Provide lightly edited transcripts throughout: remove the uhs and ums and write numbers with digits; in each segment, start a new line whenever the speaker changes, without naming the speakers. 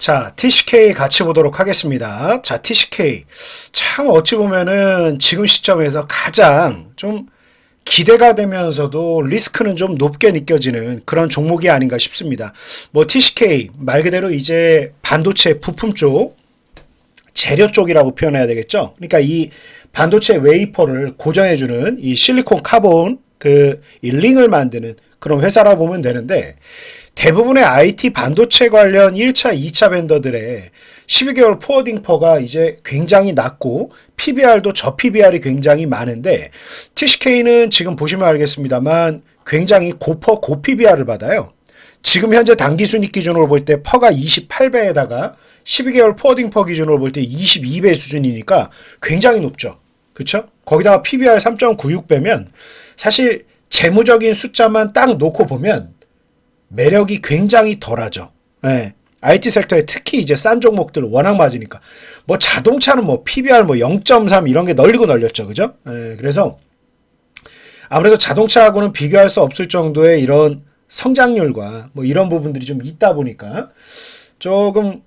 자, TCK 같이 보도록 하겠습니다. 자, TCK. 참 어찌 보면은 지금 시점에서 가장 좀 기대가 되면서도 리스크는 좀 높게 느껴지는 그런 종목이 아닌가 싶습니다. 뭐 TCK 말 그대로 이제 반도체 부품 쪽, 재료 쪽이라고 표현해야 되겠죠. 그러니까 이 반도체 웨이퍼를 고정해주는 이 실리콘 카본 이 링을 만드는 그런 회사라 보면 되는데, 대부분의 IT 반도체 관련 1차, 2차 벤더들의 12개월 포워딩 퍼가 이제 굉장히 낮고 PBR도 저 PBR이 굉장히 많은데, TCK는 지금 보시면 알겠습니다만 굉장히 고퍼 고 PBR을 받아요. 지금 현재 단기순이익 기준으로 볼 때 퍼가 28배에다가 12개월 포워딩 퍼 기준으로 볼 때 22배 수준이니까 굉장히 높죠. 그렇죠? 거기다가 PBR 3.96배면 사실 재무적인 숫자만 딱 놓고 보면 매력이 굉장히 덜하죠. 예. IT 섹터에 특히 이제 싼 종목들 워낙 맞으니까. 뭐 자동차는 뭐 PBR 뭐 0.3 이런 게 널리고 널렸죠. 그죠? 예. 그래서 아무래도 자동차하고는 비교할 수 없을 정도의 이런 성장률과 뭐 이런 부분들이 좀 있다 보니까 조금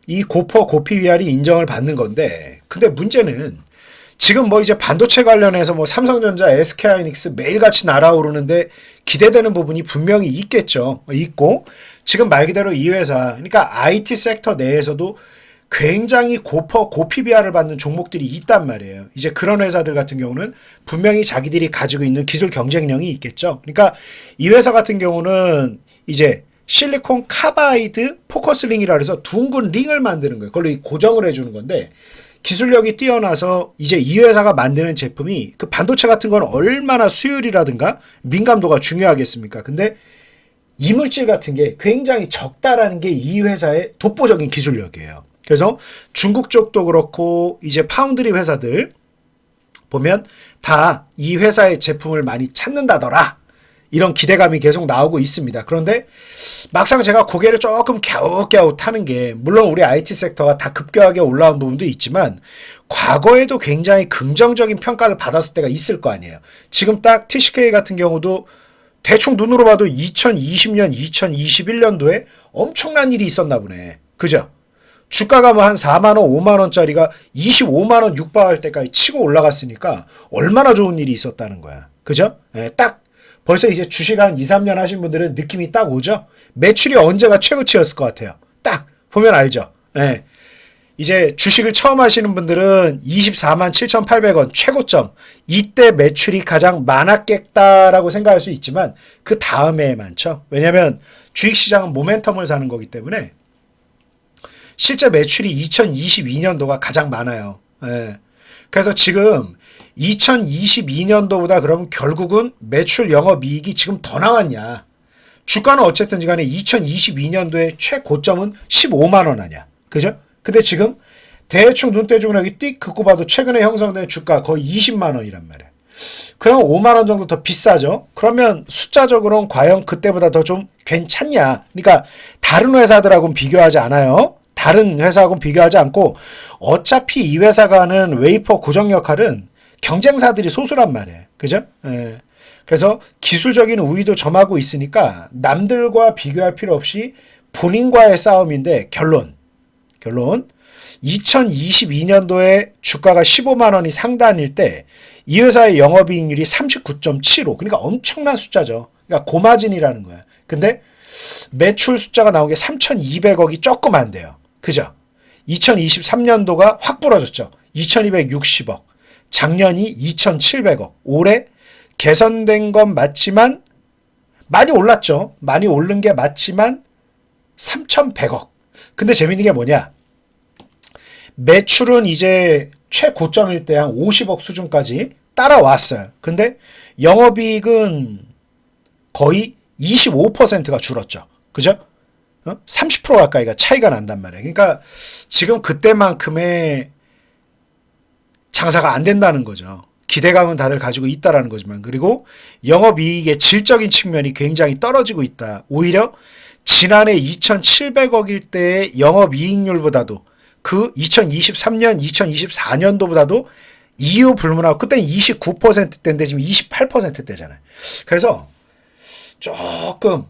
이 고퍼 고 PBR이 인정을 받는 건데, 근데 문제는 지금 뭐 이제 반도체 관련해서 뭐 삼성전자, SK하이닉스 매일같이 날아오르는데 기대되는 부분이 분명히 있겠죠. 있고, 지금 말 그대로 이 회사, 그러니까 IT 섹터 내에서도 굉장히 고퍼 고 PBR을 받는 종목들이 있단 말이에요. 이제 그런 회사들 같은 경우는 분명히 자기들이 가지고 있는 기술 경쟁력이 있겠죠. 그러니까 이 회사 같은 경우는 이제 실리콘 카바이드 포커스링이라 해서 둥근 링을 만드는 거예요. 그걸로 고정을 해주는 건데, 기술력이 뛰어나서 이제 이 회사가 만드는 제품이 그 반도체 같은 건 얼마나 수율이라든가 민감도가 중요하겠습니까? 근데 이물질 같은 게 굉장히 적다라는 게 이 회사의 독보적인 기술력이에요. 그래서 중국 쪽도 그렇고 이제 파운드리 회사들 보면 다 이 회사의 제품을 많이 찾는다더라. 이런 기대감이 계속 나오고 있습니다. 그런데 막상 제가 고개를 조금 갸웃갸웃 하는 게, 물론 우리 IT 섹터가 다 급격하게 올라온 부분도 있지만 과거에도 굉장히 긍정적인 평가를 받았을 때가 있을 거 아니에요. 지금 딱 TCK 같은 경우도 대충 눈으로 봐도 2020년, 2021년도에 엄청난 일이 있었나 보네. 그죠? 주가가 뭐 한 4만원, 5만원짜리가 25만원 육박할 때까지 치고 올라갔으니까 얼마나 좋은 일이 있었다는 거야. 그죠? 딱 벌써 이제 주식 한 2, 3년 하신 분들은 느낌이 딱 오죠? 매출이 언제가 최고치였을 것 같아요. 딱 보면 알죠? 예. 이제 주식을 처음 하시는 분들은 24만 7,800원 최고점. 이때 매출이 가장 많았겠다라고 생각할 수 있지만 그 다음에 많죠. 왜냐하면 주식시장은 모멘텀을 사는 거기 때문에 실제 매출이 2022년도가 가장 많아요. 예. 그래서 지금 2022년도보다 그럼 결국은 매출 영업이익이 지금 더 나왔냐. 주가는 어쨌든 간에 2022년도에 최고점은 15만원 아니야. 그죠? 근데 지금 대충 눈대중은 여기 띡 긋고 봐도 최근에 형성된 주가 거의 20만원이란 말이야. 그럼 5만원 정도 더 비싸죠? 그러면 숫자적으로는 과연 그때보다 더 좀 괜찮냐. 그러니까 다른 회사들하고는 비교하지 않아요. 다른 회사하고는 비교하지 않고 어차피 이 회사가 하는 웨이퍼 고정 역할은 경쟁사들이 소수란 말이에요. 그죠? 예. 그래서 기술적인 우위도 점하고 있으니까 남들과 비교할 필요 없이 본인과의 싸움인데, 결론 2022년도에 주가가 15만 원이 상단일 때 이 회사의 영업이익률이 39.75, 그러니까 엄청난 숫자죠. 그러니까 고마진이라는 거야. 근데 매출 숫자가 나온 게 3,200억이 조금 안 돼요. 그죠? 2023년도가 확 부러졌죠. 2,260억. 작년이 2,700억. 올해 개선된 건 맞지만 많이 올랐죠. 많이 오른 게 맞지만 3,100억. 근데 재밌는 게 뭐냐? 매출은 이제 최고점일 때 한 50억 수준까지 따라왔어요. 근데 영업이익은 거의 25%가 줄었죠. 그죠? 30% 가까이가 차이가 난단 말이에요. 그러니까 지금 그때만큼의 장사가 안 된다는 거죠. 기대감은 다들 가지고 있다라는 거지만, 그리고 영업이익의 질적인 측면이 굉장히 떨어지고 있다. 오히려 지난해 2,700억일 때의 영업이익률보다도 그 2023년, 2024년도보다도 이유 불문하고, 그때 29%대인데 지금 28%대잖아요. 그래서 조금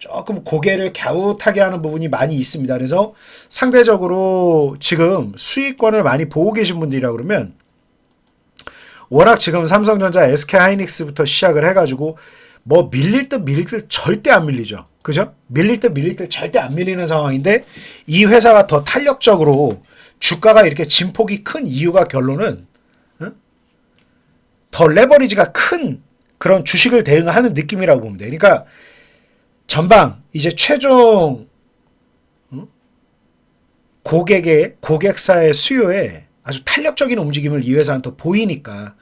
조금 고개를 갸웃하게 하는 부분이 많이 있습니다. 그래서 상대적으로 지금 수익권을 많이 보고 계신 분들이라 그러면 워낙 지금 삼성전자, SK하이닉스부터 시작을 해가지고 뭐 밀릴 듯 절대 안 밀리죠. 그죠? 밀릴 듯 절대 안 밀리는 상황인데 이 회사가 더 탄력적으로 주가가 이렇게 진폭이 큰 이유가 결론은 더 레버리지가 큰 그런 주식을 대응하는 느낌이라고 보면 돼요. 그러니까 전방 이제 최종 고객사의 수요에 아주 탄력적인 움직임을 이 회사는 또 보이니까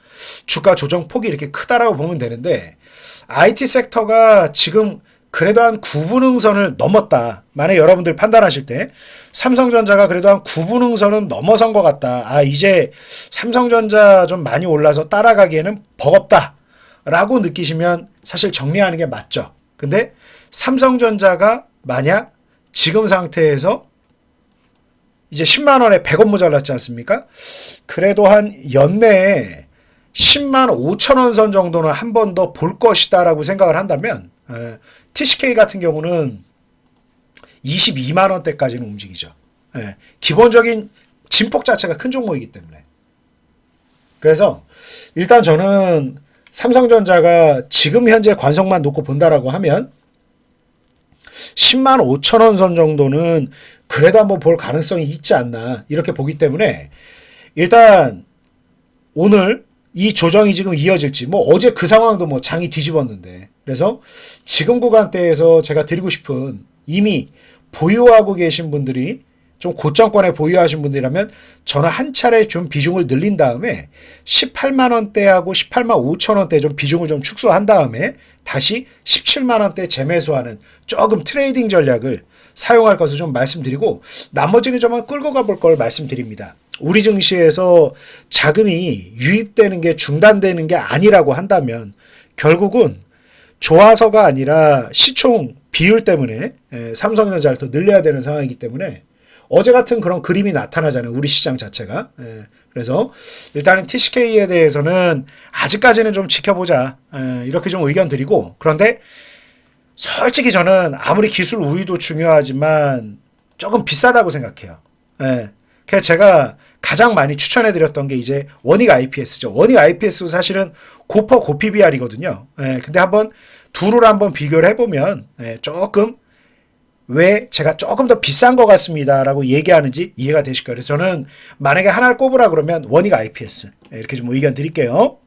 주가 조정 폭이 이렇게 크다라고 보면 되는데 IT 섹터가 지금 그래도 한 9분응선을 넘었다. 만약 여러분들 판단하실 때 삼성전자가 그래도 한 9분응선은 넘어선 것 같다. 아 이제 삼성전자 좀 많이 올라서 따라가기에는 버겁다. 라고 느끼시면 사실 정리하는 게 맞죠. 근데 삼성전자가 만약 지금 상태에서 이제 10만 원에 100원 모자랐지 않습니까? 그래도 한 연내에 10만 5천 원 선 정도는 한 번 더 볼 것이다라고 생각을 한다면 TCK 같은 경우는 22만 원대까지는 움직이죠. 기본적인 진폭 자체가 큰 종목이기 때문에. 그래서 일단 저는 삼성전자가 지금 현재 관성만 놓고 본다라고 하면 10만 5천 원 선 정도는 그래도 한번 볼 가능성이 있지 않나 이렇게 보기 때문에 일단 오늘 이 조정이 지금 이어질지 뭐 어제 그 상황도 뭐 장이 뒤집었는데 그래서 지금 구간대에서 제가 드리고 싶은 이미 보유하고 계신 분들이 좀 고점권에 보유하신 분들이라면 저는 한 차례 좀 비중을 늘린 다음에 18만 원대하고 18만 5천 원대 좀 비중을 좀 축소한 다음에 다시 17만 원대 재매수하는 조금 트레이딩 전략을 사용할 것을 좀 말씀드리고 나머지는 좀 끌고 가볼 걸 말씀드립니다. 우리 증시에서 자금이 유입되는 게 중단되는 게 아니라고 한다면 결국은 좋아서가 아니라 시총 비율 때문에 삼성전자를 더 늘려야 되는 상황이기 때문에 어제 같은 그런 그림이 나타나잖아요. 우리 시장 자체가. 그래서 일단은 TCK에 대해서는 아직까지는 좀 지켜보자. 이렇게 좀 의견 드리고 그런데 솔직히 저는 아무리 기술 우위도 중요하지만 조금 비싸다고 생각해요. 그래서 제가 가장 많이 추천해드렸던 게 이제 원익 IPS죠. 원익 IPS도 사실은 고퍼 고PBR이거든요. 근데 한번 둘을 한번 비교를 해보면 조금 왜 제가 조금 더 비싼 것 같습니다 라고 얘기하는지 이해가 되실 거예요. 그래서 저는 만약에 하나를 꼽으라 그러면 원익 IPS 이렇게 좀 의견 드릴게요.